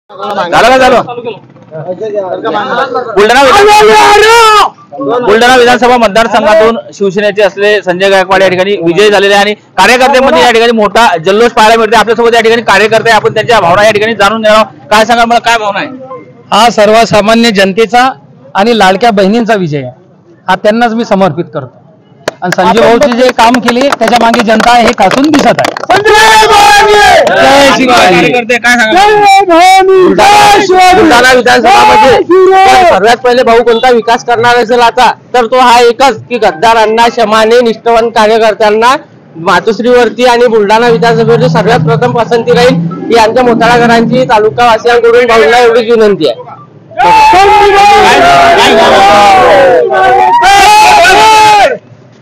झालं का झालं? बुलढाणा विधानसभा मतदारसंघातून शिवसेनेचे असले संजय गायकवाड या ठिकाणी विजयी झालेले आणि कार्यकर्त्यांमध्ये या ठिकाणी मोठा जल्लोष पाहायला मिळते। आपल्यासोबत या ठिकाणी कार्यकर्ते, आपण त्यांच्या भावना या ठिकाणी जाणून घेणार आहोत। काय सांगा मला, काय भावना आहे? हा सर्वसामान्य जनतेचा आणि लाडक्या बहिणींचा विजय आहे, हा त्यांनाच मी समर्पित करतो। आणि संजय भाऊची जे काम केले त्याच्या मागे जनता हे खासून दिसत आहे। बुलढाणा विधानसभामध्ये सर्वात पहिले भाऊ कोणता विकास करणार असेल आता तर तो हा एकच की गद्दारांना, शमाने, निष्ठावान कार्यकर्त्यांना मातोश्रीवरती आणि बुलढाणा विधानसभेची सर्वात प्रथम पसंती राहील ही आमच्या मोताळा घरांची तालुकावासियांकडून भाऊंना एवढीच विनंती आहे।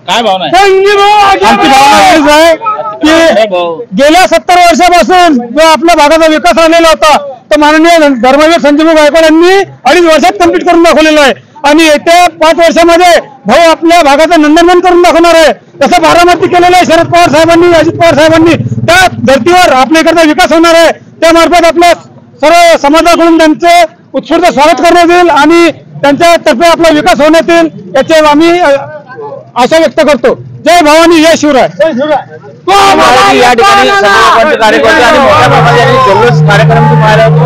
काय भावना आहे? आमची भावना हीच आहे की गेल्या 70 वर्षापासून जो आपल्या भागाचा विकास झालेला होता तो माननीय धर्मवीर संजय गायकवाड यांनी 2.5 वर्षात कंप्लीट करून दाखवलेला आहे। आणि येत्या 5 वर्षामध्ये भाऊ आपल्या भागाचं नंदनवन करून दाखवणार आहे। तसं बारामती केलेलं आहे शरद पवार साहेबांनी, अजित पवार साहेबांनी। त्या धर्तीवर आपल्याकडचा विकास होणार आहे। त्यामार्फत आपल्या सर्व समाजाकडून त्यांचे उत्स्फूर्त स्वागत करण्यात येईल आणि त्यांच्यातर्फे आपला विकास होण्यात येईल याची आम्ही आशा व्यक्त करतो। जय भवानी, जय शिवराय। या ठिकाणी कार्यकर्ते आणि मोठ्या प्रमाणात जल्लोष कार्यक्रम पाहायला होतो।